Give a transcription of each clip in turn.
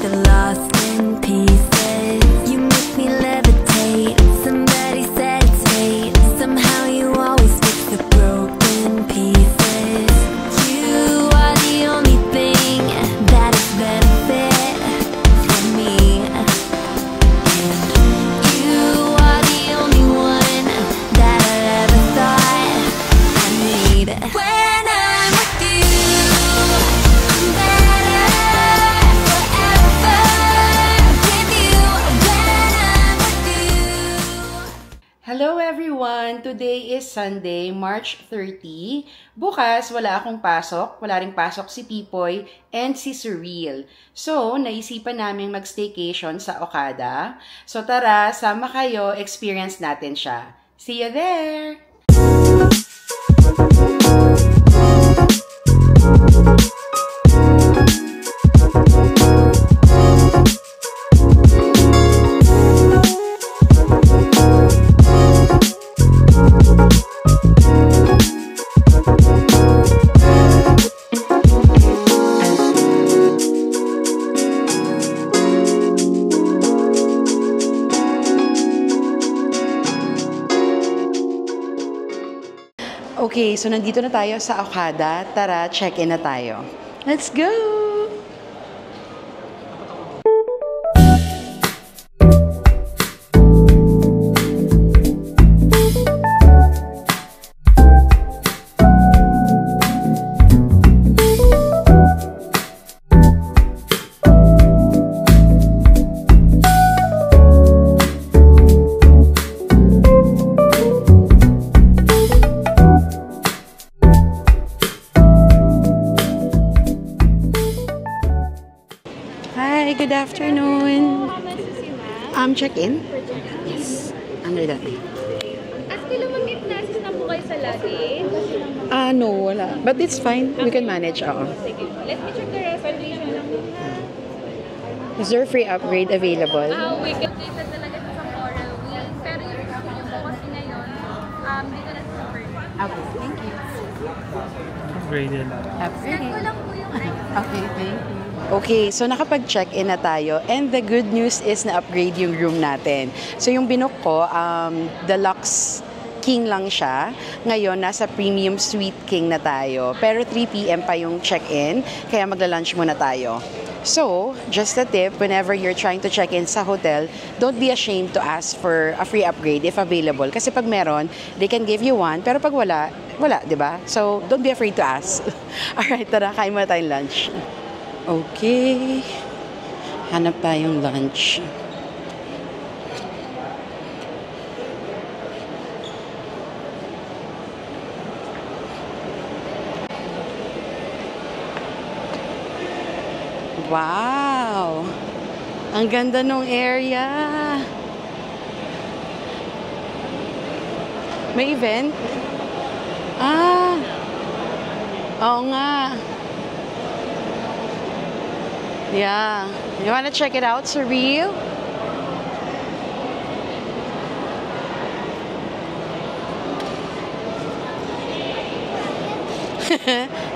get lost in pieces. You make me levitate. Somebody said it's fate. Somehow you always fix the broken pieces. You are the only thing that is benefit for me. And you are the only one that I ever thought I need. When I'm with you, I'm better forever with you. When I'm with you. Hello everyone! Today is Sunday, March 30. Bukas, wala akong pasok. Wala ring pasok si Pipoy and si Surreal. So, naisipan namin mag-staycation sa Okada. So tara, sama kayo, experience natin siya. See you there! Okay, so nandito na tayo sa Okada. Tara, check-in na tayo. Let's go! Hi, good afternoon. Check-in? Yes. Under that name. Kailan mag-hypnosis na po kayo sa lagi? No, wala. But it's fine. We can manage. Oo. Sige. Let me check the reservation lang. Is there free upgrade available? We can cater talaga sa Coral Wing. Pero yung studio po kasi ngayon, dito na sa first. Okay, thank you. Upgraded. Send ko lang po yung Okay, thank you. Okay, so nakapag-check-in na tayo and the good news is na-upgrade yung room natin. So yung binook ko, deluxe king lang siya. Ngayon, nasa premium suite king na tayo. Pero 3 p.m. pa yung check-in, kaya magla-lunch muna tayo. So, just a tip, whenever you're trying to check in sa hotel, don't be ashamed to ask for a free upgrade if available. Kasi pag meron, they can give you one. Pero pag wala, di ba? So, don't be afraid to ask. Alright, tara, kain muna tayong lunch. Okay. Hanap tayong lunch. Wow! Ang ganda ng area. May event? Oo nga. Yeah. You wanna check it out, Surreal?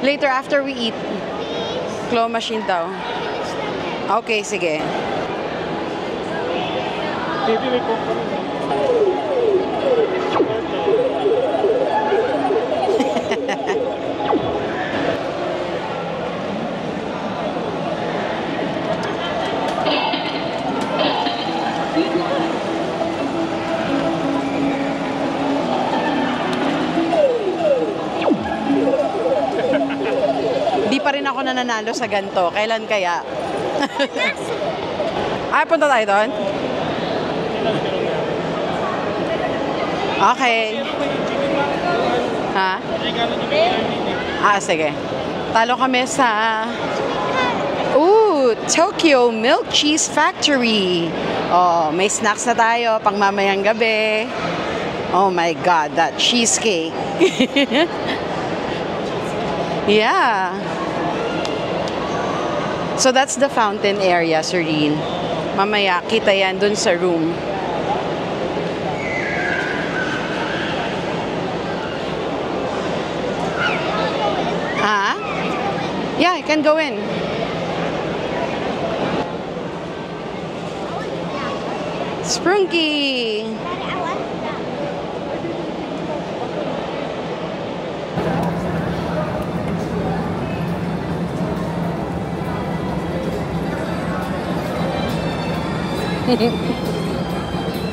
Later after we eat. Claw machine daw. Okay, sige. Baby, may po. Di pa rin ako nananalo sa ganito. Kailan kaya? Ay, punta tayo doon? Okay. Ha? Sige. Talo kami sa... Tokyo Milk Cheese Factory. Oh, may snacks na tayo pang mamayang gabi. Oh my God, that cheesecake. Yeah. So that's the fountain area, Serene. Mamaya, kita yan dun sa room. Yeah, I can go in. Sprunky!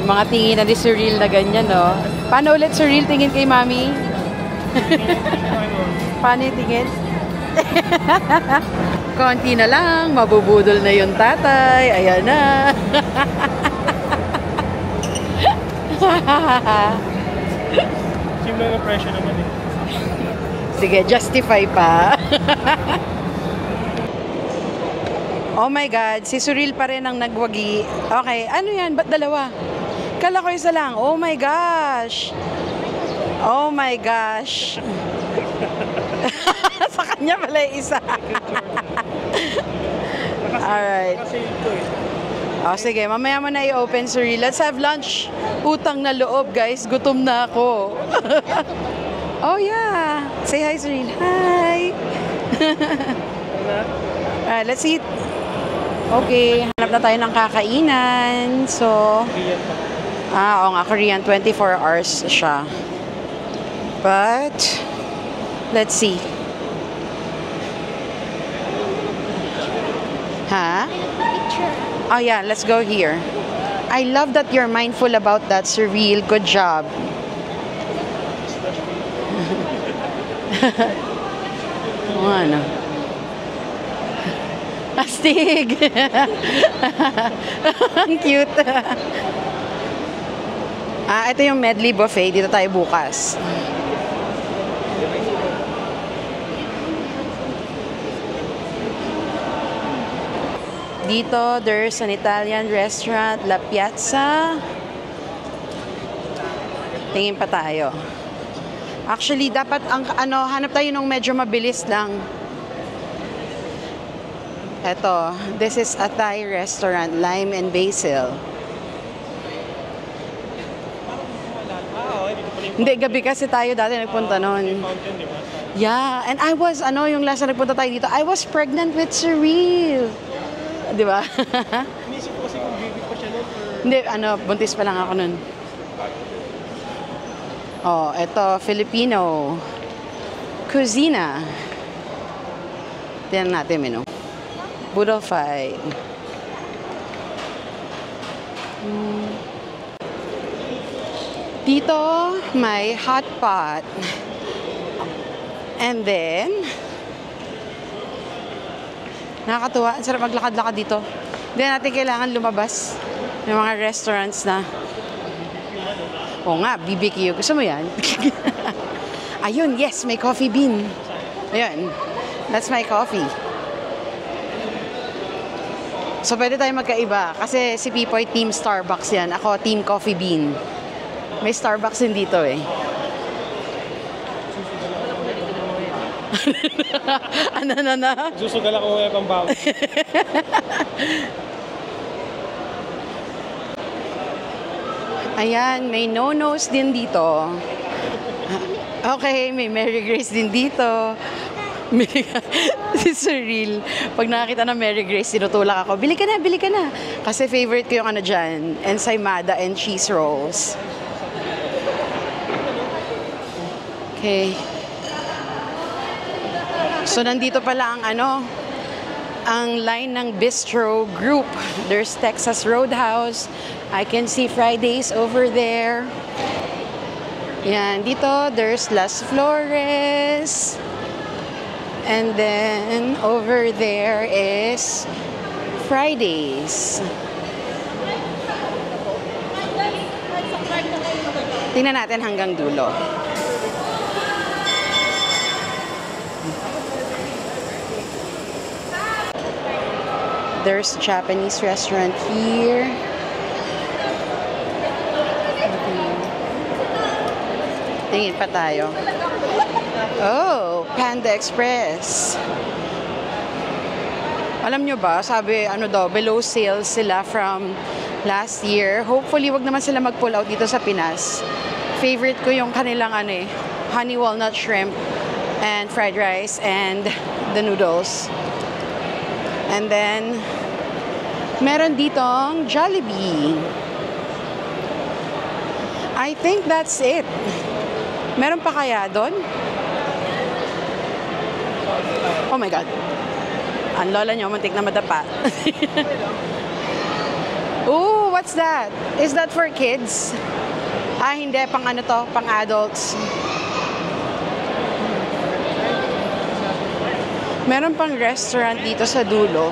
Mga tingin na ni Surreal na ganyan, no? Paano ulit, Surreal? Tingin kay Mami? Paano yung tingin? Konti na lang, mabubudol na yung tatay. Ayan na. Simple na pressure naman eh. Sige, justify pa. Oh my God, si Surreal pa rin ang nagwagi. Okay, ano yan? Ba't dalawa? Kala ko isa lang. Oh my gosh. Oh my gosh. Sa kanya pala yung isa. Alright. Kasi ito eh. Oh, sige, mamaya mo na i-open, Surreal. Let's have lunch. Utang na loob, guys. Gutom na ako. Oh yeah. Say hi, Surreal. Hi. Alright, let's eat. Okay, hanap na tayo ng kakainan. So, oo nga, Korean, 24 hours siya. But, let's see. Ha? Oh yeah, let's go here. I love that you're mindful about that, Surreal. Good job. Ano? Astig! Ang cute. Ito yung medley buffet. Dito tayo bukas. Dito, there's an Italian restaurant, La Piazza. Tingin pa tayo. Actually, dapat hanap tayo ng medyo mabilis lang. Eto, this is a Thai restaurant, Lime and Basil. Hindi, gabi kasi tayo dati nagpunta noon. Yeah, and I was, yung last na nagpunta tayo dito, I was pregnant with Surreal. Di ba? Inisip ko kasi kung baby pa siya noon. Hindi, buntis pa lang ako noon. Oh, eto, Filipino cuisine. Tingnan natin menu. Boodle fight. Dito, may hot pot. And then, nakakatuwa. Ang sarap maglakad-lakad dito. Hindi natin kailangan lumabas. May mga restaurants na. Oo nga, BBQ. Gusto mo yan? Ayun, yes, may coffee bean. Ayun, that's my coffee. So, pwede tayo magkaiba. Kasi si Pipoy, team Starbucks yan. Ako, team coffee bean. May Starbucks din dito eh. Ano na? Susugal ako ngayon pang bago. Ayan, may no-nos din dito. Okay, may Mary Grace din dito. Si Surreal, pag nakakita ng Mary Grace, tinutulak ako, bili ka na, bili ka na. Kasi favorite ko yung dyan, ensaymada and cheese rolls. Okay. So, nandito pala ang line ng Bistro Group. There's Texas Roadhouse. I can see Fridays over there. Yan, dito, there's Las Flores. And then, over there is Fridays. Tingnan natin hanggang dulo. There's a Japanese restaurant here. Tingin pa tayo. Oh, Panda Express. Alam nyo ba, sabi, below sales sila from last year. Hopefully, wag naman sila mag-pull out dito sa Pinas. Favorite ko yung kanilang honey walnut shrimp and fried rice and the noodles. And then, meron ditong Jollibee. I think that's it. Meron pa kaya doon? Oh my God. Ang lola nyo, muntik na madapa. Ooh, what's that? Is that for kids? Ah, hindi. Pang ano to? Pang adults. Meron pang restaurant dito sa dulo.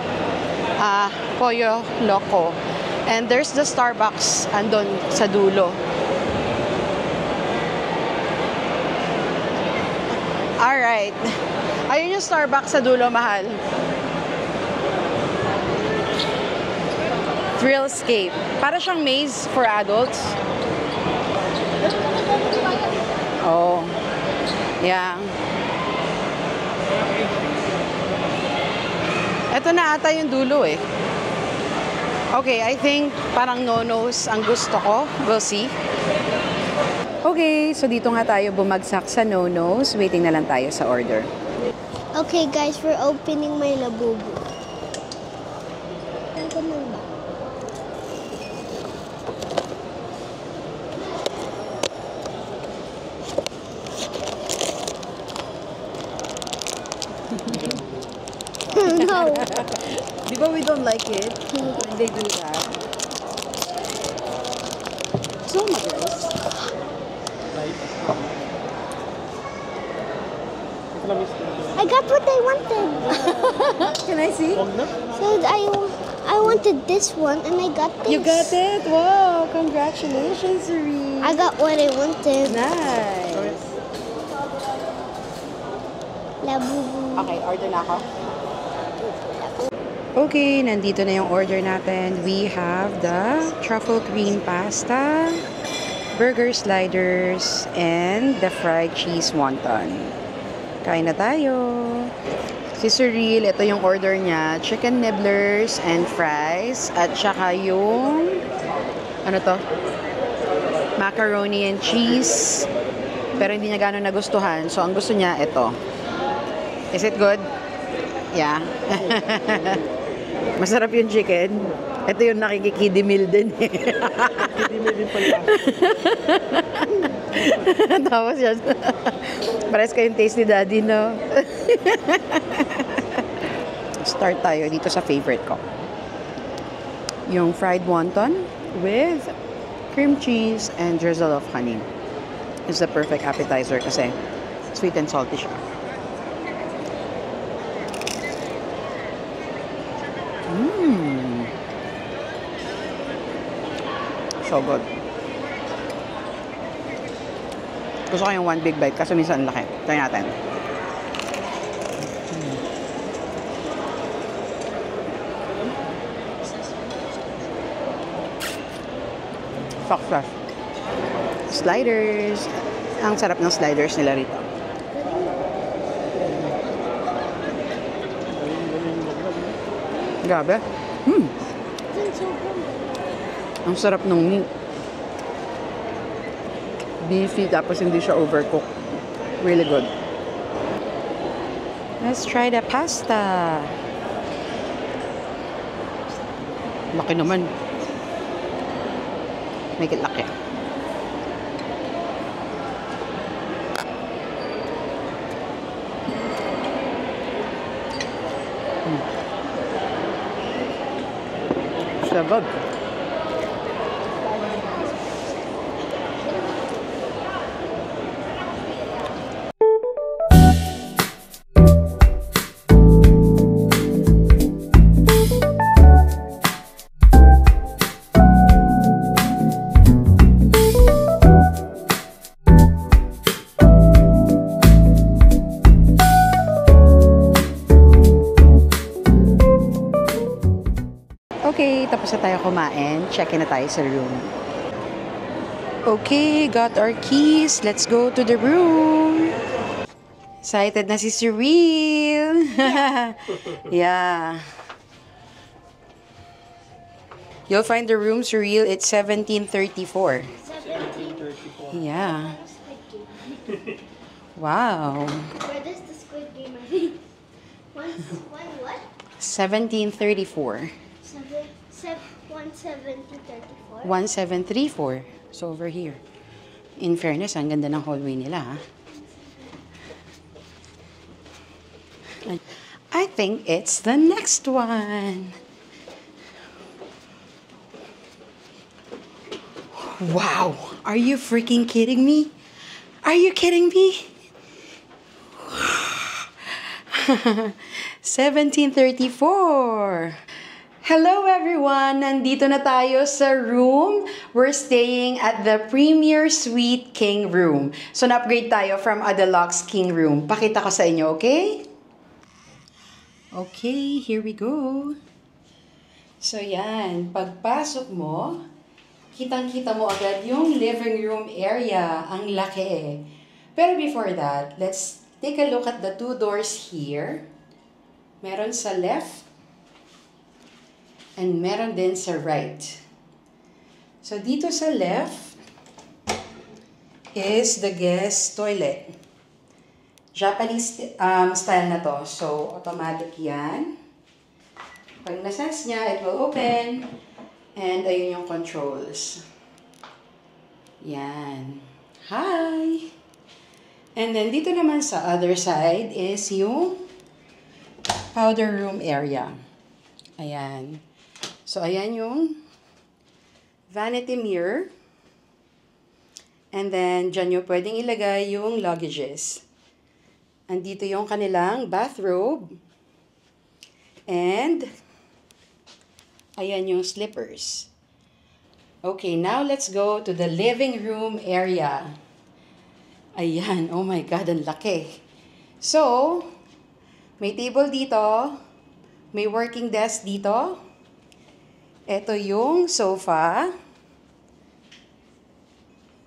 Pollo Loco. And there's the Starbucks andon sa dulo. Alright. Ayun yung Starbucks sa dulo, mahal. Thrillscape. Para siyang maze for adults. Oh. Yeah. Ito na ata yung dulo eh. Okay, I think parang no-nos ang gusto ko. We'll see. Okay, so dito nga tayo bumagsak sa no-nos. Waiting na lang tayo sa order. Okay guys, we're opening my labubu. Ang ganun ba? No. Di ba we don't like it when they do that? So madalas. I got what I wanted. Can I see? Huwag na. So I wanted this one and I got this. You got it? Wow! Congratulations, Suri! I got what I wanted. Nice! Labubu. Okay, order na ako. Okay, nandito na yung order natin. We have the truffle cream pasta, burger sliders, and the fried cheese wonton. Kain na tayo. Si Cyril, ito yung order niya. Chicken nibblers and fries. At saka yung, ano to? Macaroni and cheese. Pero hindi niya gano'n nagustuhan. So, ang gusto niya, ito. Is it good? Yeah. Masarap yung chicken. Ito yung nakikikidi meal din eh. Hindi mo din pala. Tapos yan. Pares kayong taste ni Daddy, no? Start tayo dito sa favorite ko. Yung fried wonton with cream cheese and drizzle of honey. It's the perfect appetizer kasi sweet and salty siya. So good. Gusto ko yung one big bite kasi minsan laki. Try natin. Success. Sliders. Ang sarap ng sliders nila rito. Grabe. Ang sarap ng meat. Beefy, tapos hindi siya overcooked. Really good. Let's try the pasta. Laki naman. Make it laki. Sabag. Okay, tapos na tayo kumain. Check-in na tayo sa room. Okay, got our keys. Let's go to the room. Excited na si Cyril. Yeah. You'll find the room, Cyril. It's 1734. 1734. Yeah. Wow. Where does the squid game I think? One what? 1734. 1734. 1734. So over here. In fairness, ang ganda ng hallway nila, ha? I think it's the next one. Wow! Are you freaking kidding me? Are you kidding me? 1734. Hello everyone! Nandito na tayo sa room. We're staying at the Premier Suite King Room. So na-upgrade tayo from Deluxe King Room. Pakita ko sa inyo, okay? Okay, here we go. So yan, pagpasok mo, kitang-kita mo agad yung living room area. Ang laki. Pero before that, let's take a look at the two doors here. Meron sa left and meron din sa right. So dito sa left is the guest toilet. Japanese style na to. So automatic yan. Pag nasense niya, it will open. And ayun yung controls. Yan. Hi! And then dito naman sa other side is yung powder room area. Ayan. So ayan yung vanity mirror. And then dyan yung pwedeng ilagay yung luggages. Andito yung kanilang bathrobe. And ayan yung slippers. Okay, now let's go to the living room area. Ayan, oh my God, ang laki. So, may table dito. May working desk dito. Ito yung sofa.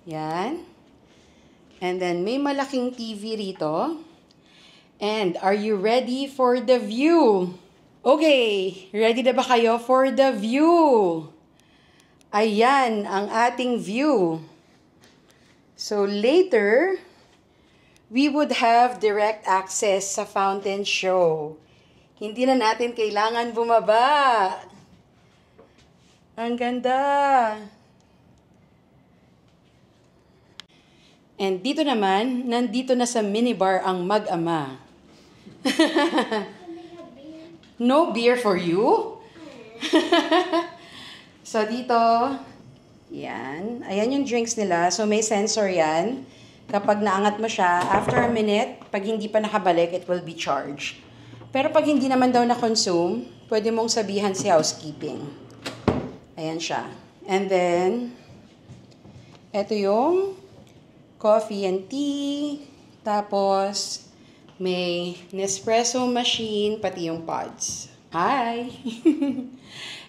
Yan. And then, may malaking TV rito. And, are you ready for the view? Okay, ready na ba kayo for the view? Ayan ang ating view. So later, we would have direct access sa fountain show. Hindi na natin kailangan bumaba. Ang ganda. And dito naman, nandito na sa minibar ang mag-ama. No beer for you? So, dito, yan. Ayan yung drinks nila. So, may sensor yan. Kapag naangat mo siya, after a minute, pag hindi pa nakabalik, it will be charged. Pero pag hindi naman daw na-consume, pwede mong sabihan si housekeeping. Ayan siya. And then, eto yung coffee and tea. Tapos, may Nespresso machine, pati yung pods. Hi!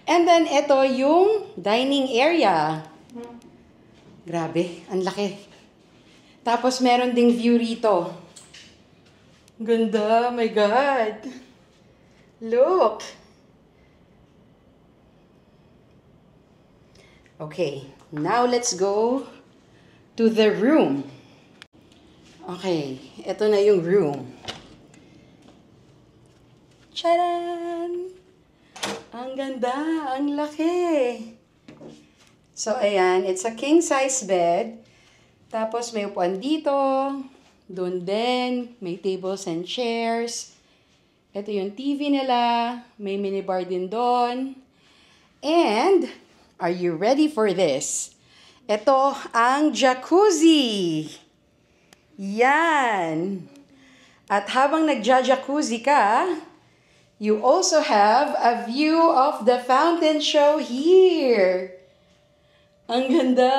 And then, ito yung dining area. Grabe, ang laki. Tapos, meron ding view rito. Ganda, my God. Look. Okay, now let's go to the room. Okay, ito na yung room. Charan! Ang ganda, ang laki. So, ayan, it's a king-size bed. Tapos, may upuan dito. Doon din, may tables and chairs. Ito yung TV nila. May minibar din doon. And, are you ready for this? Ito ang jacuzzi. Yan. At habang nagja-jacuzzi ka, you also have a view of the fountain show here. Ang ganda.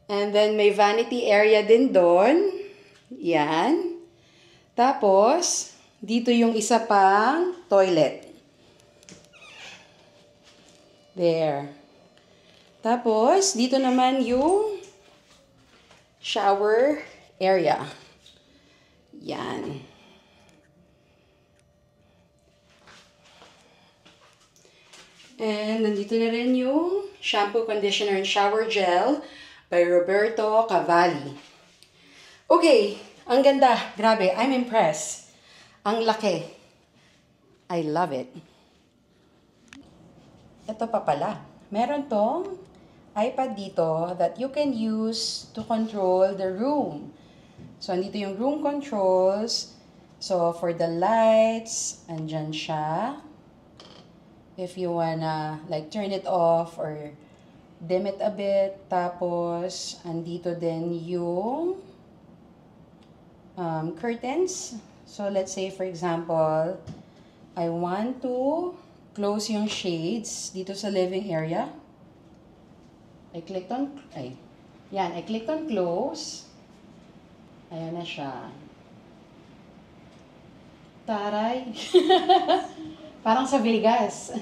And then may vanity area din doon. Yan. Tapos, dito yung isa pang toilet. There. Tapos, dito naman yung shower area. Yan. And nandito na rin yung shampoo, conditioner, and shower gel by Roberto Cavalli. Okay, ang ganda. Grabe, I'm impressed. Ang laki. I love it. Ito pa pala. Meron tong iPad dito that you can use to control the room. So, andito yung room controls. So, for the lights, andyan siya. If you wanna like turn it off or dim it a bit. Tapos, andito din yung curtains. So, let's say for example, I want to close yung shades dito sa living area. I clicked on close. Ayan na siya. Taray! Parang sa Vegas.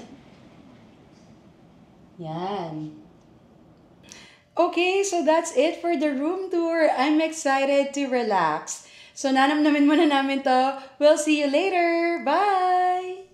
Yan. Okay, so that's it for the room tour. I'm excited to relax. So, nanamnamin muna namin to. We'll see you later. Bye!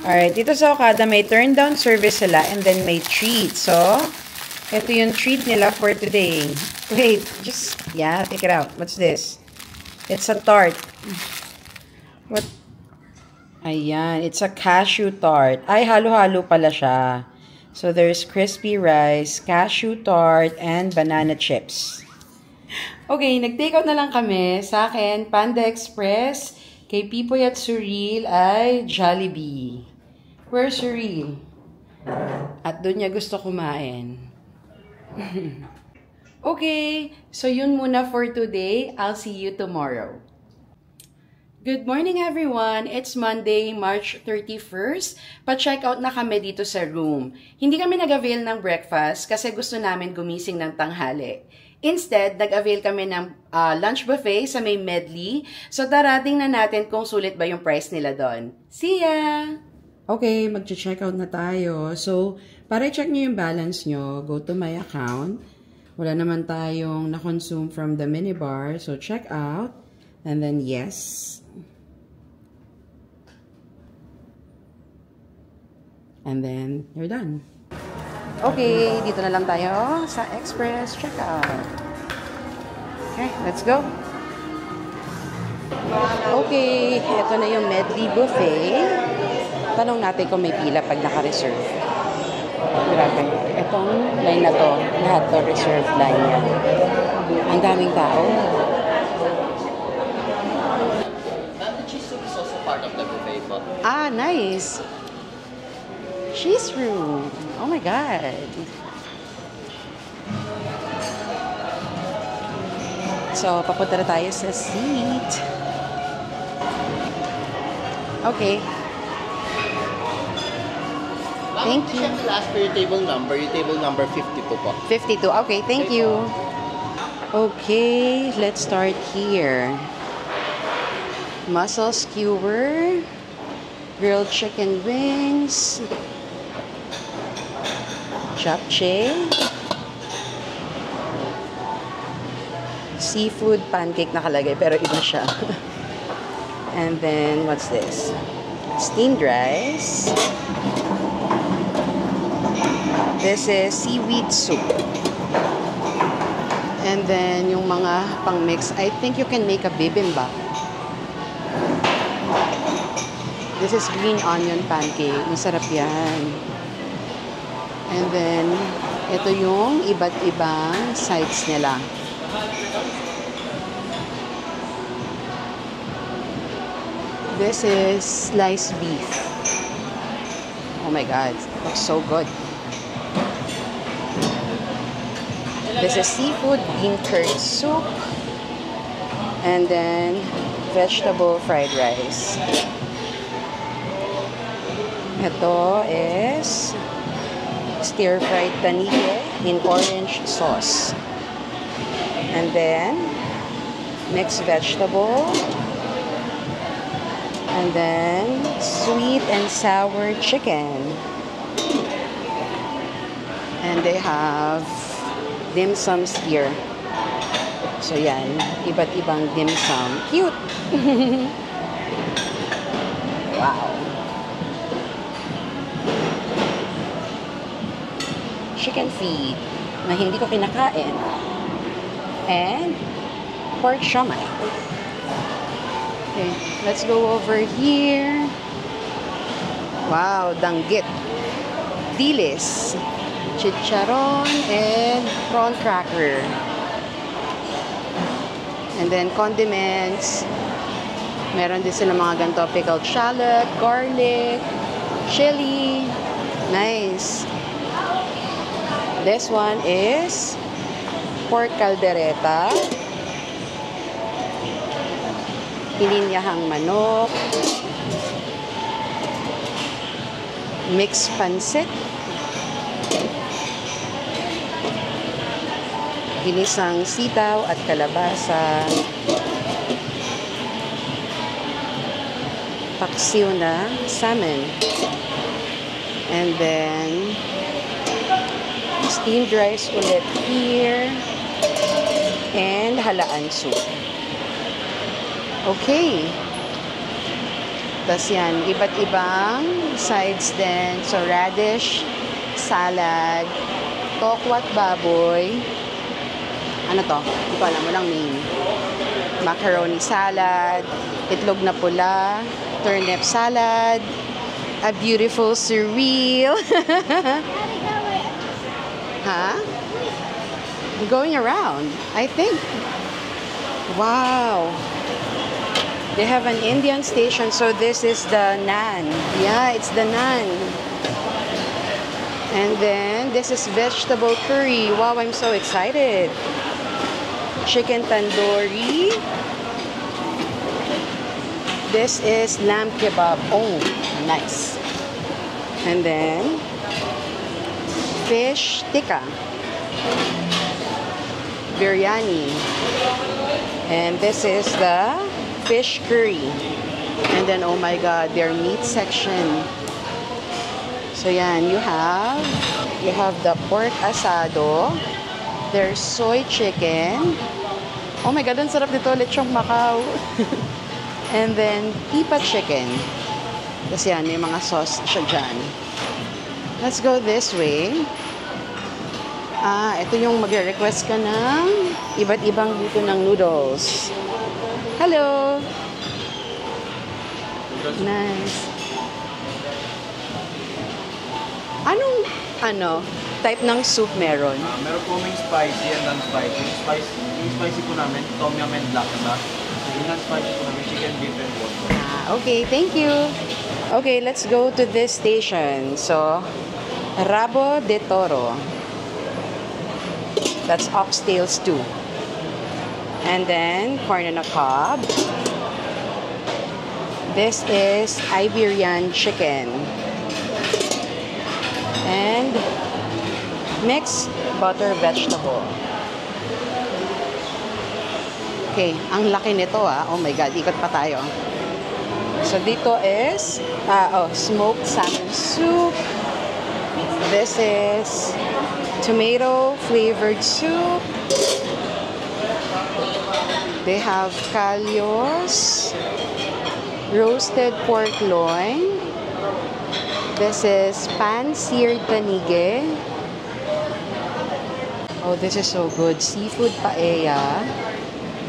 Alright, dito sa Okada may turn down service sila and then may treat. So, ito yung treat nila for today. Wait, take it out. What's this? It's a tart. What? Ayan, it's a cashew tart. Ay, halo-halo pala siya. So, there's crispy rice, cashew tart, and banana chips. Okay, nag-take out na lang kami. Sa akin, Panda Express. Kay Pipoy at Surreal ay Jollibee. Where's Surreal? At doon niya gusto kumain. Okay, so yun muna for today. I'll see you tomorrow. Good morning everyone! It's Monday, March 31st. Pa-check out na kami dito sa room. Hindi kami nag-avail ng breakfast kasi gusto namin gumising ng tanghali. Instead, nag-avail kami ng lunch buffet sa may Medley. So tara, tingnan natin kung sulit ba yung price nila doon. See ya! Okay, mag-check out na tayo. So, para i-check nyo yung balance nyo, go to my account. Wala naman tayong na-consume from the minibar. So, check out. And then, yes. And then, you're done. Okay, dito na lang tayo sa Express Checkout. Okay, let's go. Okay, ito na yung Medley Buffet. Tanong natin kung may pila pag naka-reserve. Grabe. Itong line na to, lahat to reserve line yan. Ang daming tao. The cheese soup is also part of the buffet, but... Ah, nice. Cheese room. Oh my God. So, papunta na tayo sa seat. Okay. Thank you. Check last for your table number 52 po. 52. Okay, thank you. Okay, let's start here. Mussel skewer, grilled chicken wings, japchae, seafood pancake nakalagay pero iba siya. And then, what's this? steamed rice. This is seaweed soup. And then, yung mga pang-mix, I think you can make a bibimbap. This is green onion pancake. Masarap yan. And then, ito yung iba't ibang sides nila. This is sliced beef. Oh my God, looks so good. This is seafood bean curd soup. And then, vegetable fried rice. Ito is stir-fried tanige in orange sauce. And then, mixed vegetable. And then, sweet and sour chicken. And they have dim sums here. So yan, iba't ibang dim sum. Cute! Wow! Chicken feet na hindi ko kinakain. And pork siomai. Okay, let's go over here. Wow, danggit. Dilis. Chicharon and prawn cracker. And then condiments. Meron din sila mga ganito, pickled shallot, garlic, chili. Nice. This one is pork caldereta. Pininyahang manok. Mixed pancit. Ginisang sitaw at kalabasa. Paksiw na salmon. And then, steamed rice ulit here. And halaan soup. Okay. Tapos yan, iba't ibang sides din. So, radish, salad, tokwat baboy. Ano to? Hindi ko alam. Walang name. Macaroni salad, itlog na pula, turnip salad, a beautiful cereal. Huh? Going around, I think. Wow. They have an Indian station, so this is the naan. Yeah, it's the naan. And then, this is vegetable curry. Wow, I'm so excited. Chicken tandoori. This is lamb kebab. Oh, nice. And then, fish tikka. Biryani. And this is the fish curry. And then, oh my God, their meat section. So yan, you have the pork asado. There's soy chicken. Oh my God, ang sarap nito, lechong Macau. And then, pipa chicken. Tapos yan, may mga sauce siya dyan. Let's go this way. Ito yung magre-request ka ng iba't ibang luto ng noodles. Hello! Nice. Anong, type ng soup meron? Meron po may spicy and non-spicy. Yung spicy po namin, tom yum and black sauce. Yung non-spicy po namin, chicken, beef, and pork. Okay, thank you. Okay, let's go to this station. So, Rabo de Toro. That's oxtail stew. And then, corn on the cob. This is Iberian chicken. And mixed butter vegetable. Okay, ang laki nito Oh my God, ikot pa tayo. So dito is smoked salmon soup. This is tomato flavored soup. They have kalyos roasted pork loin. This is pan-seared tanige. Oh, this is so good. Seafood paella.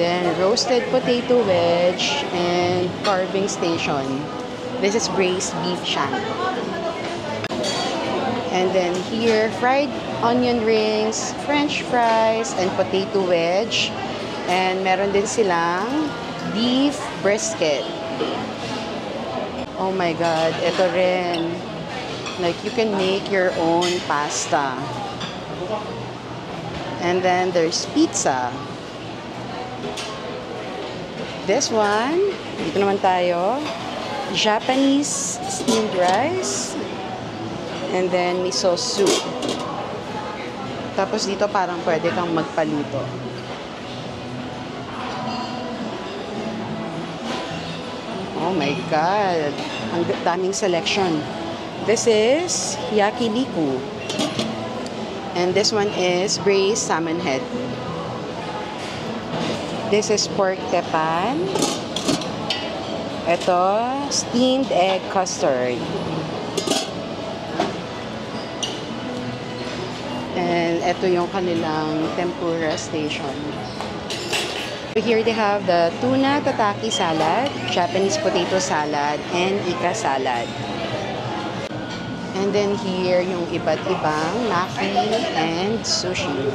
Then roasted potato wedge and carving station. This is braised beef shank. And then here, fried onion rings, french fries, and potato wedge. And meron din silang beef brisket. Oh my God, ito rin. Like, you can make your own pasta. And then there's pizza. This one, dito naman tayo, Japanese steamed rice. And then miso soup. Tapos dito parang pwede kang magpaluto. Oh my God! Ang daming selection. This is yakiniku. And this one is braised salmon head. This is pork tepan. Ito, steamed egg custard. And ito yung kanilang tempura station. Here they have the tuna tataki salad, Japanese potato salad, and ika salad. And then here yung iba't ibang maki and sushi.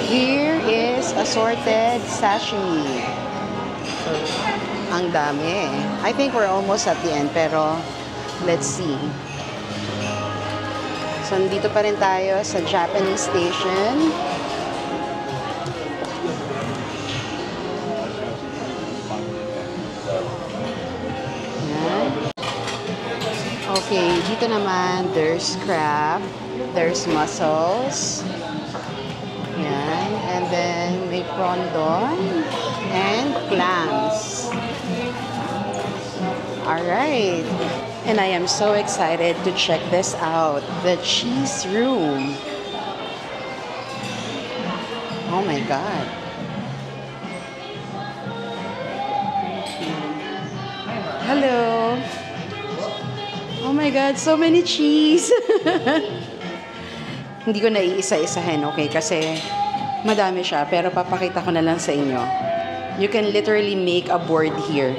Here is assorted sashimi. So, ang dami. I think we're almost at the end, pero let's see. So, nandito pa rin tayo sa Japanese station. Yan. Okay, dito naman, there's crab, there's mussels. Yan. And then, may prawn doon. And clams. Alright. And I am so excited to check this out. The cheese room. Oh my God. Hello. Oh my God, so many cheese. Hindi ko na iisa-isahin, okay? Kasi madami siya, pero papakita ko na lang sa inyo. You can literally make a board here.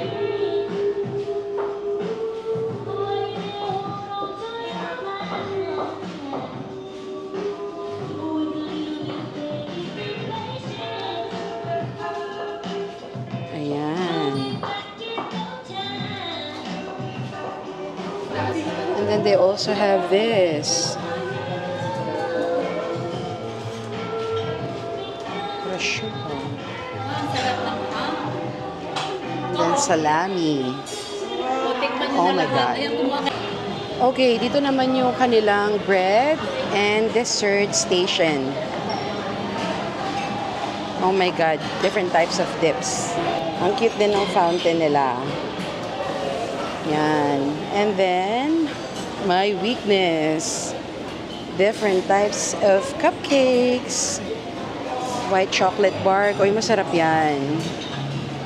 And then they also have this. Prosciutto. And then salami. Oh my God. Okay, dito naman yung kanilang bread and dessert station. Oh my God, different types of dips. Ang cute din ng fountain nila. Yan. And then, my weakness. Different types of cupcakes. White chocolate bar. Uy, masarap yan.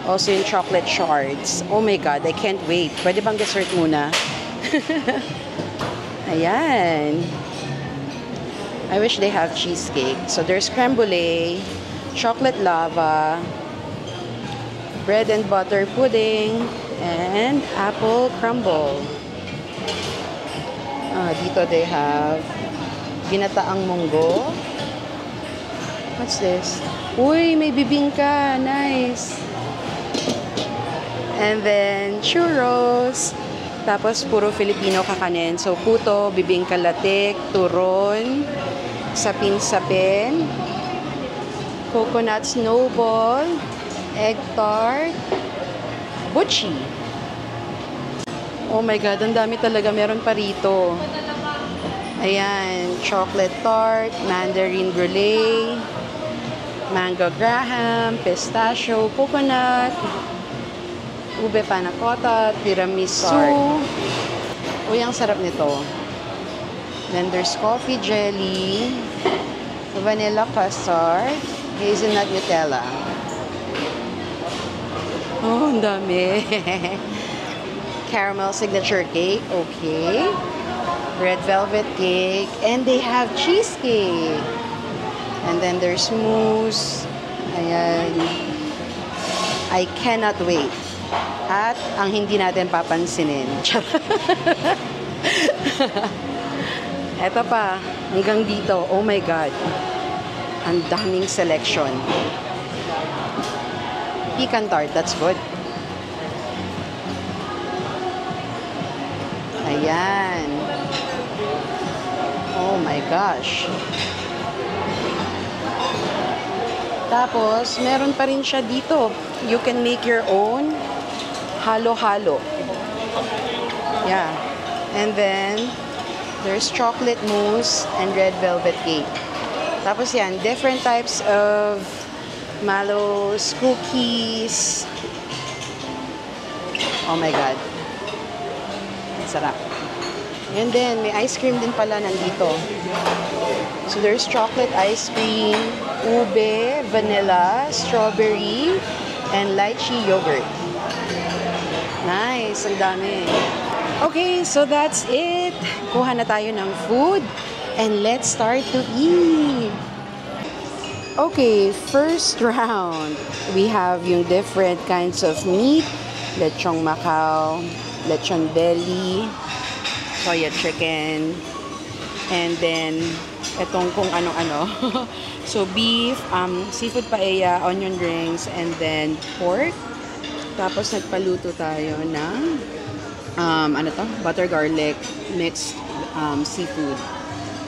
Also yung chocolate shards. Oh my God, I can't wait. Pwede bang dessert muna? Ayan. I wish they have cheesecake. So there's creme brulee, chocolate lava, bread and butter pudding, and apple crumble. Dito they have ginataang munggo. What's this? Uy, may bibingka. Nice. And then churros. Tapos puro Filipino kakanin. So puto, bibingka latik, turon, sapin-sapin, coconut snowball, egg tart, buchi. Oh my God, ang dami talaga. Meron pa rito. Ayan, chocolate tart, mandarin brulee, mango graham, pistachio, coconut, ube panna cotta, tiramisu. Uy, ang sarap nito. Then there's coffee jelly. vanilla custard, hazelnut Nutella. Oh, ang dami. Caramel signature cake, okay. Red velvet cake, and they have cheesecake. And then there's mousse. Ayan. I cannot wait. At ang hindi natin papansinin. Eto pa, hanggang dito. Oh my God. Ang daming selection. Pecan tart, that's good. Ayan. Oh my gosh. Tapos, meron pa rin siya dito. You can make your own halo-halo. Yeah. And then, there's chocolate mousse and red velvet cake. Tapos yan, different types of mallows, cookies. Oh my God. Sarap. And then, may ice cream din pala nandito. So, there's chocolate ice cream, ube, vanilla, strawberry, and lychee yogurt. Nice. Ang dami. Okay, so that's it. Kuha na tayo ng food. And let's start to eat. Okay, first round. We have yung different kinds of meat. Lechong Macau, lechon belly, soya chicken, and then etong kung ano-ano. So beef, seafood paella, onion rings, and then pork. Tapos nagpaluto tayo ng butter garlic mixed seafood.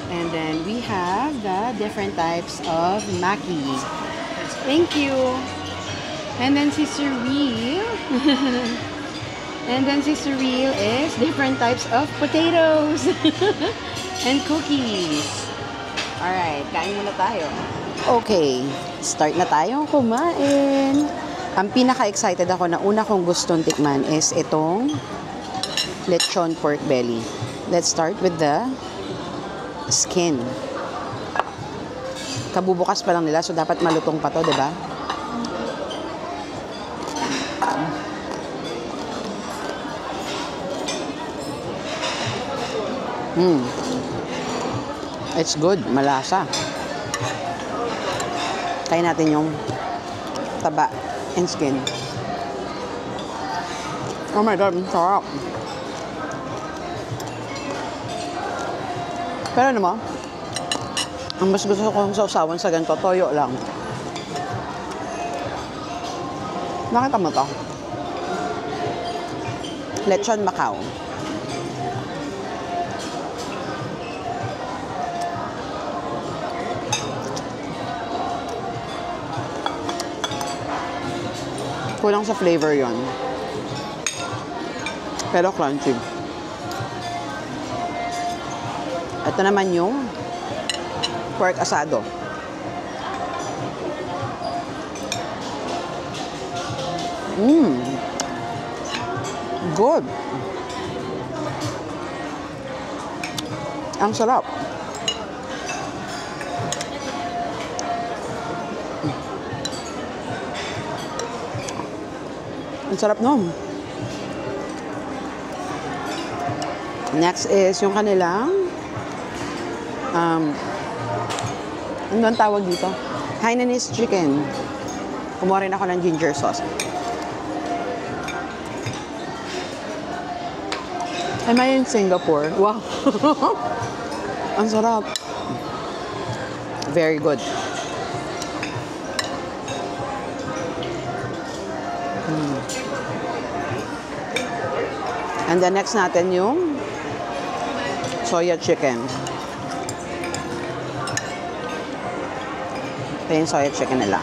And then we have the different types of maki. Thank you. And then si Surreal. And then si Surreal is different types of potatoes and cookies. Alright, kain muna tayo. Okay, start na tayo kumain. Ang pinaka-excited ako na una kong gustong tikman is itong lechon pork belly. Let's start with the skin. Kabubukas pa lang nila, so dapat malutong pa to, diba? It's good, malasa. Kain natin yung taba and skin. Oh my God, ang sarap. Pero ano mo? Ang mas gusto kong sausawan sa ganito, toyo lang. Nakita mo to? Lechon Macau. Kulang sa flavor yon, pero crunchy. Ito naman yung pork asado. Good. Ang sarap. Ang sarap nun. Next is yung kanilang ano ang tawag dito? Hainanese chicken. Kumuha rin ako ng ginger sauce. Am I in Singapore? Wow. Ang sarap. Very good. And then next natin yung soya chicken. Ito yung soya chicken nila.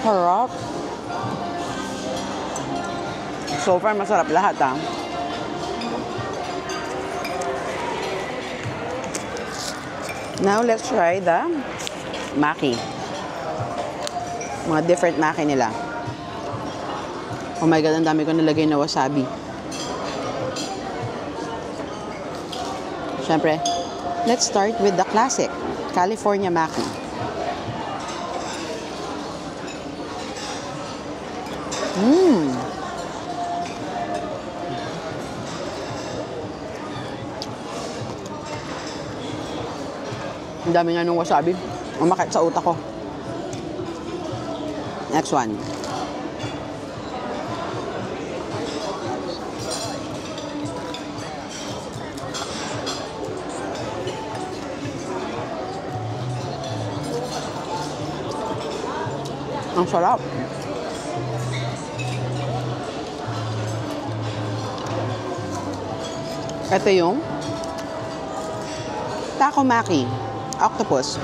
Sarap. So far, masarap lahat, ha? Now, let's try the maki. Mga different maki nila. Oh my God, ang dami ko nilagay na wasabi. Siyempre, let's start with the classic, California Maki. Ang dami nga nung wasabi. Umakit sa utak ko. Next one. Ang sarap. Ito yung Takomaki Octopus.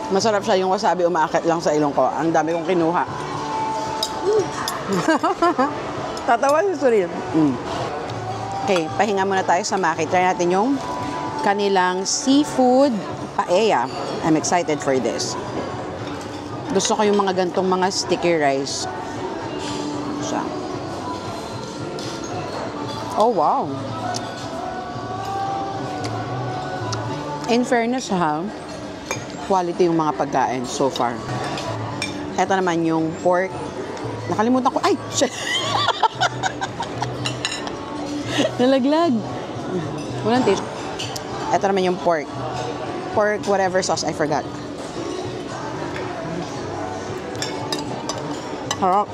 Masarap siya yung wasabi, umaakit lang sa ilong ko. Ang dami kong kinuha. Tatawa si Surin. Okay, pahinga muna tayo sa Maki. Try natin yung kanilang seafood paella. I'm excited for this. Gusto ko yung mga gantong mga sticky rice. Siya. Oh, wow. In fairness, ha? Quality yung mga pagkain so far. Ito naman yung pork. Nakalimutan ko. Ay! Shit! Nalaglag. Walang taste. Ito naman yung pork. Pork whatever sauce. I forgot. Harap.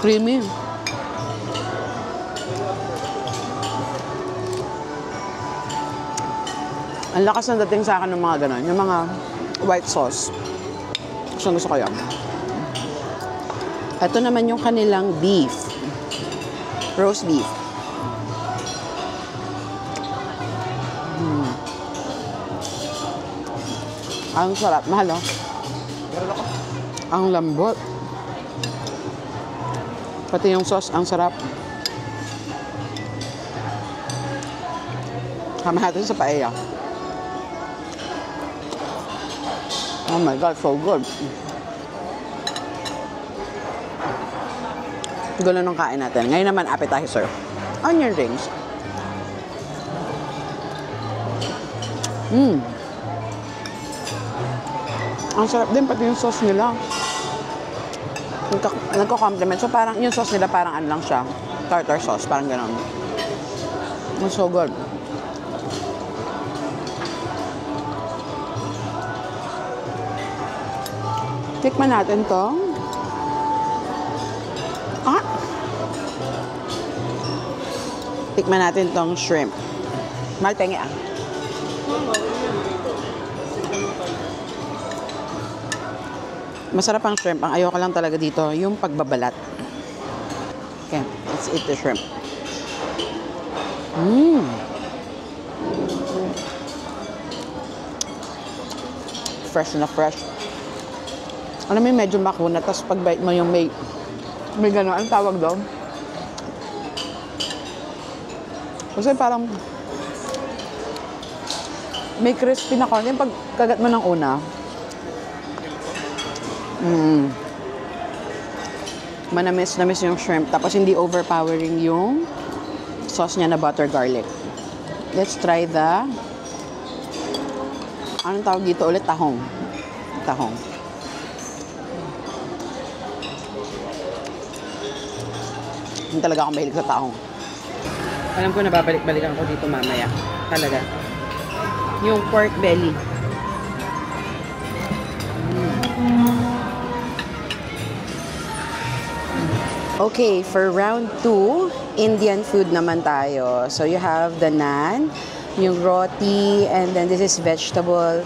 Creamy. Ang lakas ng dating sa akin ng mga ganon. Yung mga white sauce. Gusto ko yan. Ito naman yung kanilang beef. Roast beef. Ang sarap. Mahal, oh. Ang lambot. Pati yung sauce, ang sarap. Kama natin sa paella. Oh my God, so good. Gulo nung kain natin. Ngayon naman, appetizer. Onion rings. Ang sarap din, pati yung sauce nila. Nagko-compliment. So parang, yung sauce nila parang ano lang siya. Tartar sauce, parang gano'n. It's so good. Tikman natin to. Tikman natin tong shrimp. Malpenge, Masarap ang shrimp. Ang ayoko lang talaga dito, yung pagbabalat. Okay, let's eat the shrimp. Fresh na fresh. Alam mo yung medyo makuna, tapos pag-bite mo yung may gano'n, anong tawag doon? Kasi parang may crispy na konti. Yung pagkagat mo ng una, manamis-namis yung shrimp. Tapos hindi overpowering yung sauce niya na butter garlic. Let's try the, anong tawag dito ulit? Tahong. Tahong. Hindi talaga akong mahilig sa tahong. Alam ko nababalik-balikan ko dito mamaya. Talaga. Yung pork belly. Okay, for round 2, Indian food naman tayo. So you have the naan, yung roti, and then this is vegetable,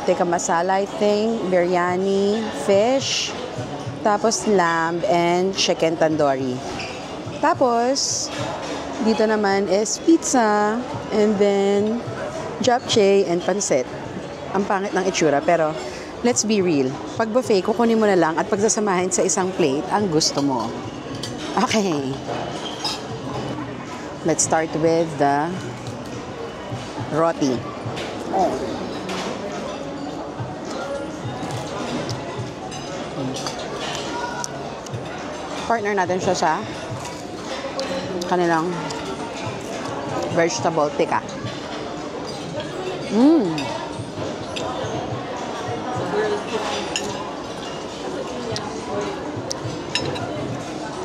tikka masala, I think, biryani, fish, tapos lamb, and chicken tandoori. Tapos, dito naman is pizza, and then japchae and pancit. Ang pangit ng itsura, pero let's be real. Pag buffet, kukunin mo na lang at pagsasamahin sa isang plate ang gusto mo. Okay. Let's start with the roti. Oh. Partner natin siya sa kanilang vegetable tikka.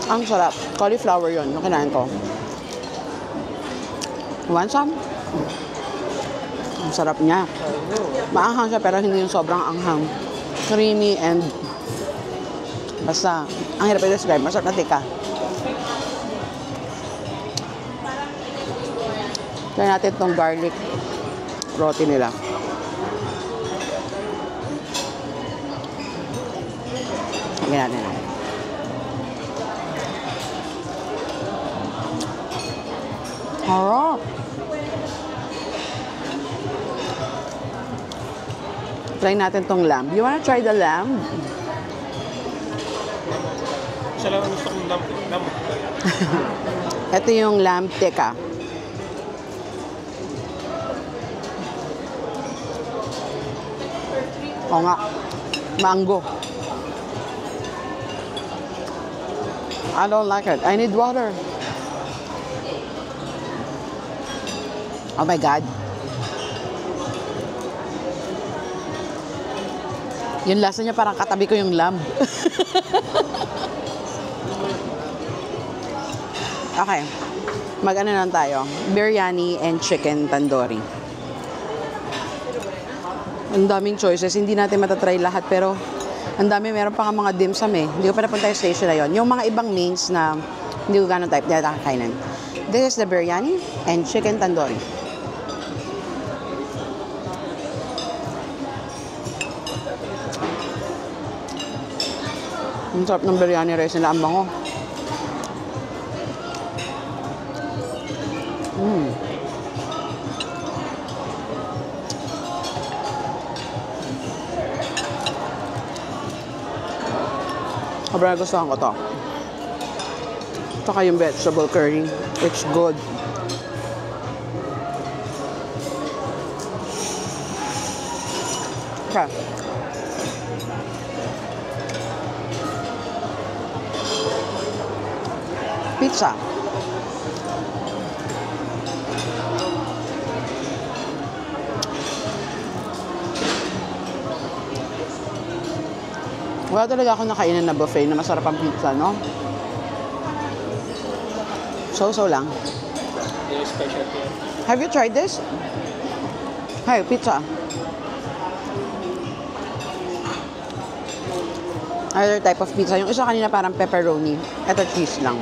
Ang sarap. Cauliflower yon yung kinain ko. You want some? Ang sarap niya. Maanghang siya pero hindi yung sobrang anghang. Creamy and basta, ang hirap i-describe. Masarap na tikka. Try natin itong garlic roti nila. Lagyan natin na. Harap! Try natin tong lamb. You wanna try the lamb? Isa lang ang gusto kong lamb. Ito yung lamb tikka. Oo nga. Mango. I don't like it. I need water. Oh my God. Yung lasa niya parang katabi ko yung lamb. Okay. Mag-ano lang tayo. Biryani and chicken tandoori. Ang daming choices. Hindi natin matatry lahat pero ang dami. Meron pa nga mga dim sum eh. Hindi ko pa napunta yung station na yun. Yung mga ibang mains na hindi ko gano'ng type, hindi nakakainan. This is the biryani and chicken tandoori. Ang sarap ng biryani rice nila. Ang bango. Sobrang gustuhan ko to. Tsaka yung vegetable curry. It's good. Okay. Pizza. Wala talaga ako nakainan na buffet na masarap ang pizza, no? So lang. Yung specialty. Have you tried this? Hey, pizza. Other type of pizza. Yung isa kanina parang pepperoni. Ito cheese lang.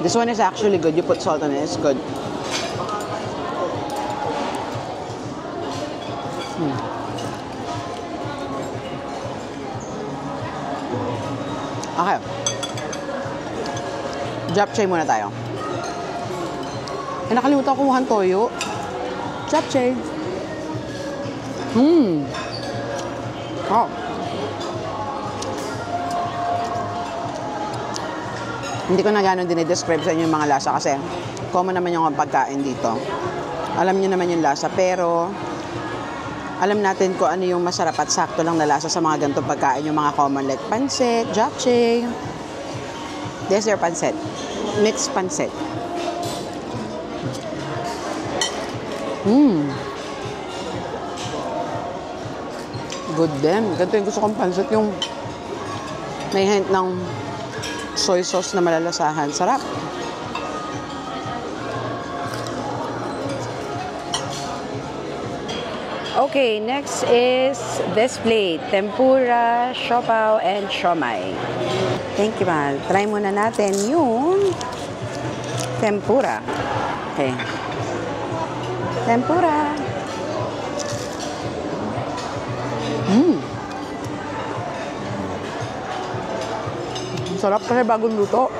This one is actually good. You put salt on it. It's good. Okay. Japchae muna tayo. Nakalimutan ko kumuha ng toyo. Japchae. Oh. Hindi ko na gano'n dinidescribe sa inyo yung mga lasa kasi common naman yung pagkain dito. Alam niyo naman yung lasa pero alam natin kung ano yung masarap at sakto lang na lasa sa mga ganitong pagkain. Yung mga common like pancit, japchae. There's their pancit. Mixed pancit. Good din. Ganito yung gusto kong pancit. Yung may hint ng soy sauce na malalasahan. Sarap. Okay, next is this plate. Tempura, siopaw, and siomai. Thank you, Mal. Try muna natin yung tempura. Okay. Tempura. Sarap kasi bagong luto.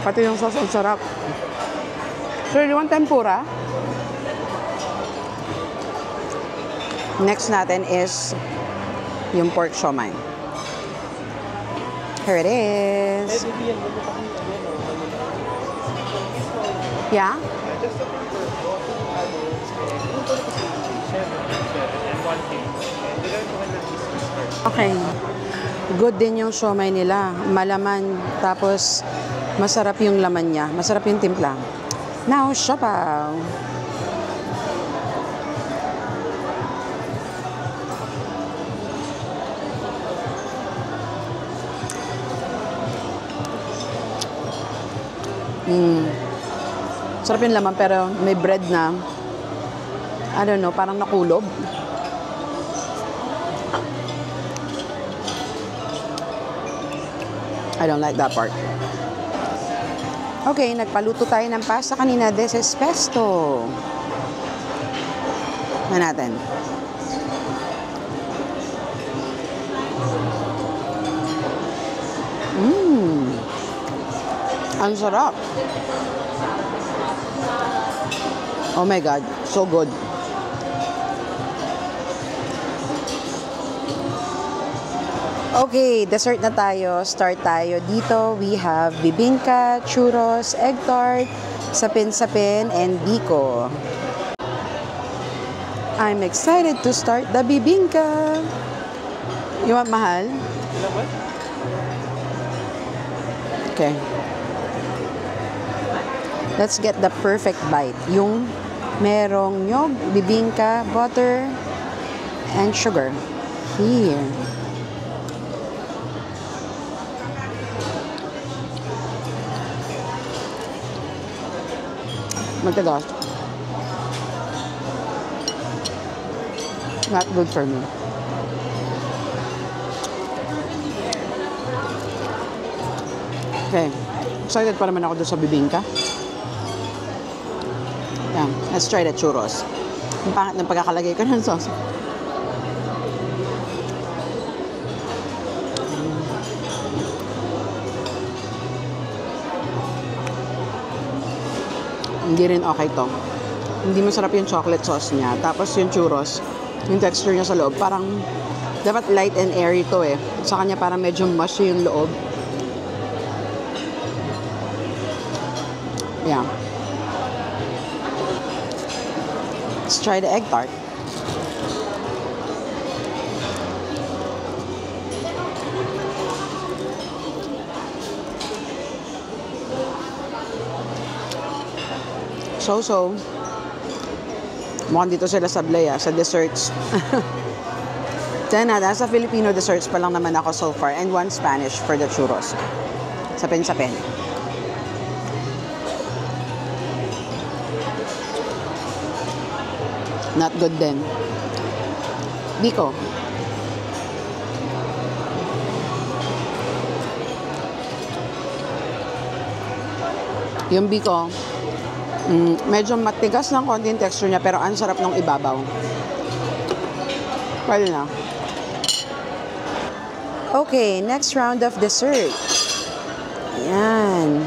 Pati yung sauce, ang sarap. So, you want tempura? Next natin is yung pork siomai. Here it is. Yeah? Okay. Good din yung siomai nila. Malaman. Tapos, masarap yung laman niya. Masarap yung timpla. Now, siopaw. Sarap yung laman pero may bread na I don't know, parang nakulob. I don't like that part. Okay, nagpaluto tayo ng pasta kanina. This is pesto. Na natin. Ang sarap. Oh my God, so good. Okay, dessert na tayo. Start tayo. Dito, we have bibingka, churros, egg tart, sapin-sapin, and biko. I'm excited to start the bibingka. You want mahal? Okay. Let's get the perfect bite. Yung merong nyog, bibingka, butter, and sugar. Here. Matagas. Not good for me. Okay. Excited pa naman ako doon sa bibingka. Yeah, let's try the churros. Ang pangit ng pagkakalagay ko ng sauce. Hindi rin okay to. Hindi masarap yung chocolate sauce niya. Tapos yung churros, yung texture niya sa loob, parang dapat light and airy to eh. Sa kanya parang medyo mushy yung loob. Yeah. Let's try the egg tart. So. Mukhang dito sila sablay sa desserts. Nasa Filipino desserts pa lang naman ako so far. And 1 Spanish for the churros. Sapin-sapin. Not good din. Biko. Yung biko, medyo matigas ng konti yung texture niya pero ang sarap ng ibabaw. Pwede na. Okay, next round of dessert. Ayan.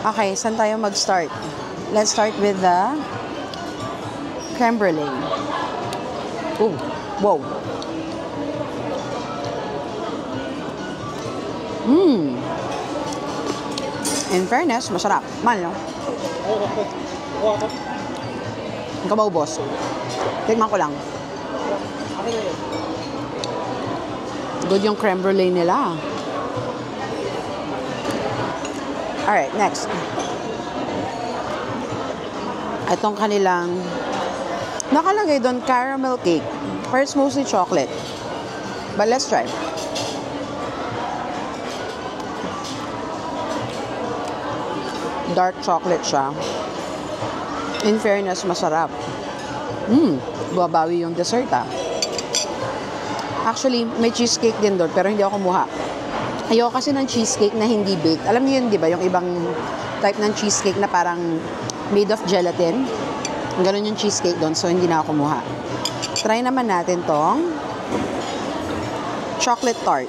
Okay, saan tayo mag-start? Let's start with the creme brulee. Oh, wow. In fairness, masarap. Mahal, no? Ang kabaw-boss. Tikman ko lang. Good yung creme brulee nila. Alright, next. Itong kanilang nakalagay doon caramel cake. But it's mostly chocolate. But let's try. Dark chocolate siya. In fairness, masarap. Buwabawi yung dessert Actually, may cheesecake din doon pero hindi ako kumuha. Ayoko kasi ng cheesecake na hindi baked. Alam niyo yun, di ba? Yung ibang type ng cheesecake na parang made of gelatin. Ganun yung cheesecake doon, so hindi na ako kumuha. Try naman natin tong chocolate tart.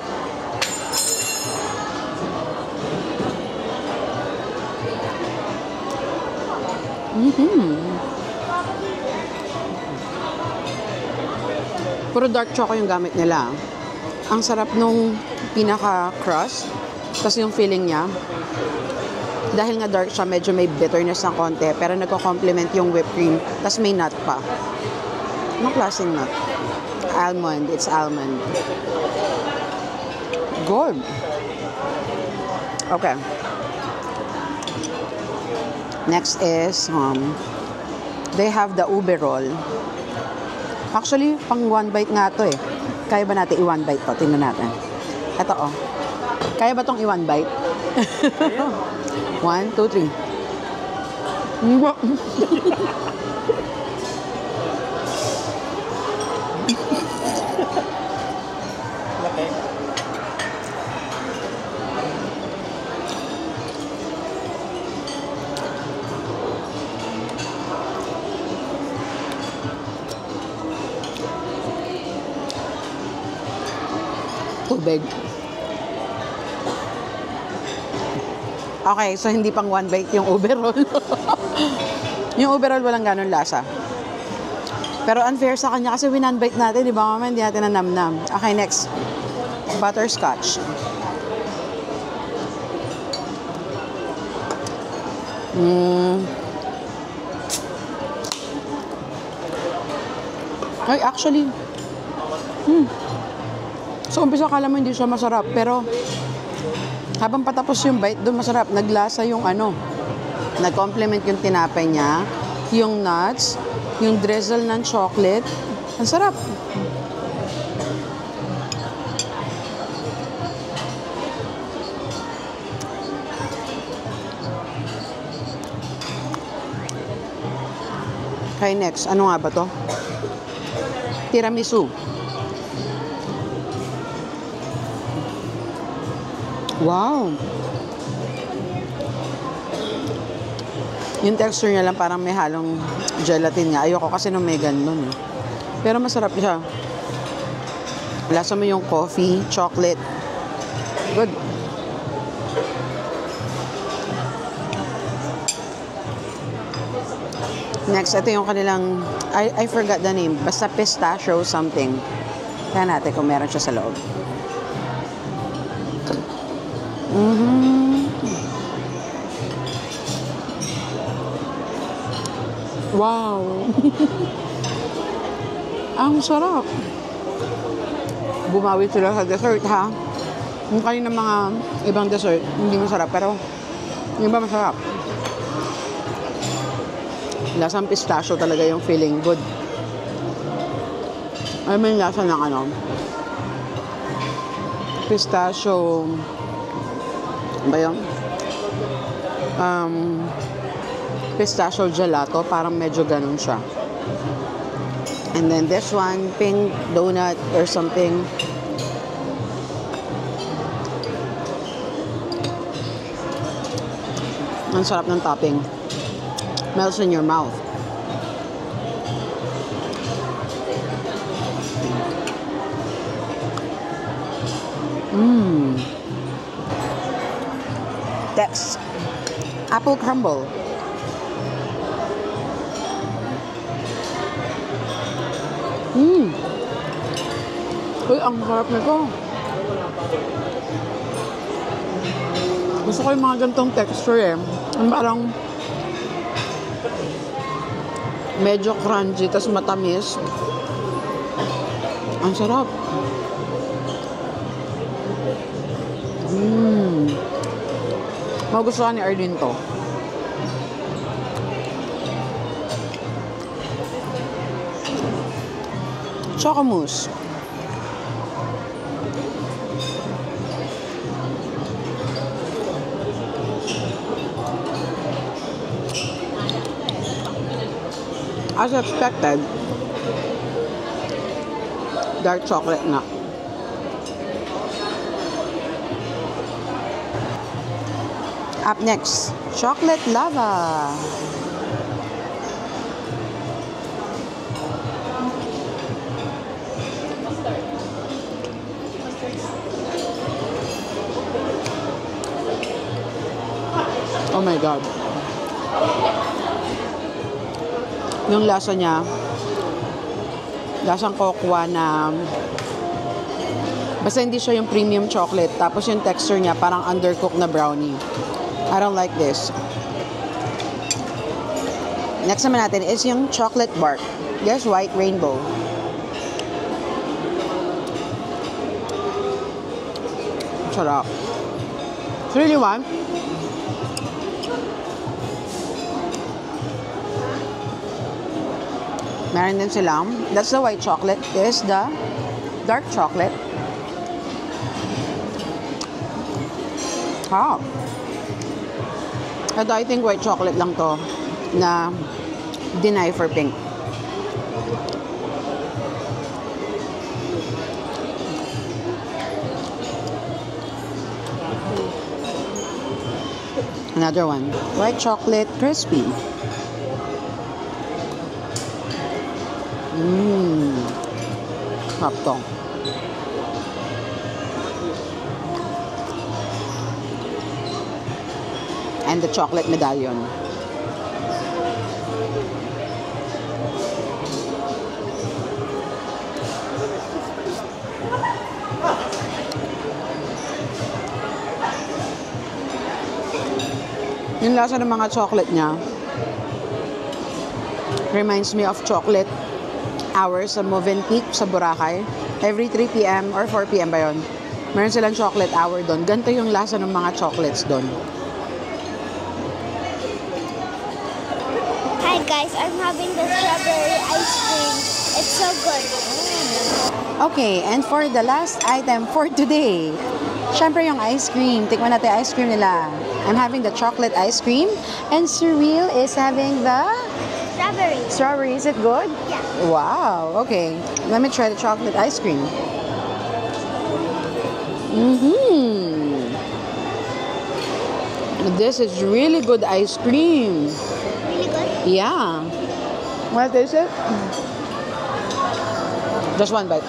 Puro dark choco yung gamit nila. Ang sarap nung pinaka-crust. Kasi yung feeling niya, dahil nga dark siya, medyo may bitterness ng konti. Pero nagko-complement yung whipped cream. Tapos may nut pa. Anong klaseng nut? Almond. It's almond. Good. Okay. Next is, they have the ube roll. Actually, pang one bite nga to eh. Kaya ba natin i-one bite to? Tingnan natin. Ito oh. Kaya ba tong i-one bite? 1, 2, 3. Tubig. Okay, so hindi pang one bite yung overall. Yung overall walang ganun lasa. Pero unfair sa kanya kasi winan bite natin, di ba mama? Hindi natin nanamnam. Okay, next. Butterscotch. Ay, actually, so, umpisa akala mo hindi siya masarap. Pero, habang patapos yung bite, doon masarap. Naglasa yung nag-complement yung tinapay niya, yung nuts, yung drizzle ng chocolate. Ang sarap. Okay, next. Ano nga ba to? Tiramisu. Wow! Yung texture niya lang parang may halong gelatin niya. Ayoko kasi nung may ganun eh. Pero masarap siya. Lasa mo yung coffee, chocolate. Good. Next, ito yung kanilang, I forgot the name. Basta pistachio something. Kaya natin kung meron siya sa loob. Wow! Ang sarap! Bumawi sila sa dessert, ha? Yung kanina mga ibang dessert, hindi masarap. Pero, yung iba masarap. Lasang pistachio talaga yung feeling. Good. Alam mo yung lasa ng pistachio ba yun? Pistachio gelato, parang medyo ganun siya. And then this one, pink donut or something. Ang sarap ng topping. Melts in your mouth. Next, apple crumble. Uy, ang sarap nito. Gusto ko yung mga ganitong texture eh. Parang medyo crunchy, tas matamis. Ang sarap. Magustuhan ni Arlene to. Chocomousse. As expected, dark chocolate na. Up next, chocolate lava. Oh my God. Yung lasa niya, lasang cocoa na basta hindi siya yung premium chocolate. Tapos yung texture niya parang undercooked na brownie. I don't like this. Next naman natin is yung chocolate bark. Yes, white rainbow. Sarap. It's really one. Meron din silang, that's the white chocolate. This is the dark chocolate. Ito, I think white chocolate lang to na deny for pink. Another one, white chocolate crispy. Sarap to. And the chocolate medallion. Yung lasa ng mga chocolate niya reminds me of chocolate hours sa Movenpick sa Boracay. Every 3 p.m. or 4 p.m. ba yun? Meron silang chocolate hour doon. Ganito yung lasa ng mga chocolates doon. Hi guys, I'm having the strawberry ice cream. It's so good. Okay, and for the last item for today, syempre yung ice cream. Tikman natin ice cream nila. I'm having the chocolate ice cream and Cyril is having the Strawberry. strawberry. Is it good? Yeah. Wow, okay. Let me try the chocolate ice cream. This is really good ice cream. Really good? Yeah. Want to taste it? Just one bite.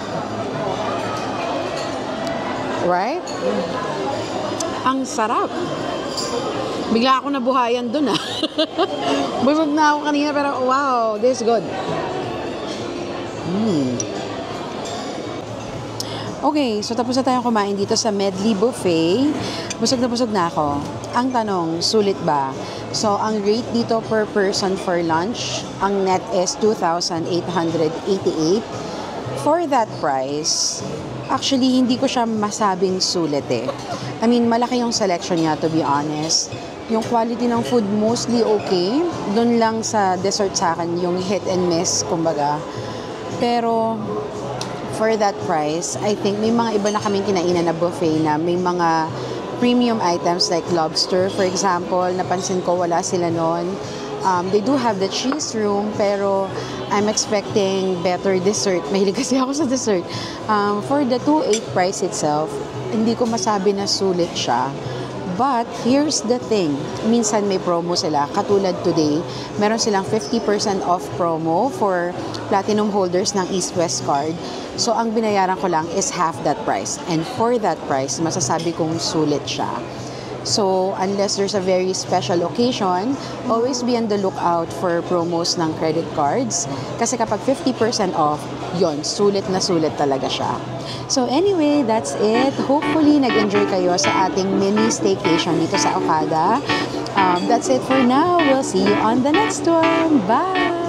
Right? Ang sarap. Bigla ako nabuhayan dun Busog na ako kanina pero wow, this is good. Okay, so tapos na tayong kumain dito sa Medley Buffet. Busog na ako. Ang tanong, sulit ba? So, ang rate dito per person for lunch, ang net is 2,888. For that price, actually, hindi ko siya masabing sulit I mean, malaki yung selection niya, to be honest. Yung quality ng food, mostly okay. Doon lang sa dessert sa akin, yung hit and miss, kumbaga. Pero, for that price, I think may mga iba na kaming kinainan na buffet na may mga premium items like lobster, for example. Napansin ko, wala sila nun. They do have the cheese room, pero I'm expecting better dessert. Mahilig kasi ako sa dessert. For the 2.8 price itself, hindi ko masabi na sulit siya. But, here's the thing. Minsan may promo sila. Katulad today, meron silang 50% off promo for platinum holders ng East-West card. So, ang binayaran ko lang is half that price. And for that price, masasabi kong sulit siya. So, unless there's a very special occasion, always be on the lookout for promos ng credit cards. Kasi kapag 50% off, yon, sulit na sulit talaga siya. So anyway, that's it. Hopefully, nag-enjoy kayo sa ating mini staycation dito sa Okada. That's it for now. We'll see you on the next one. Bye!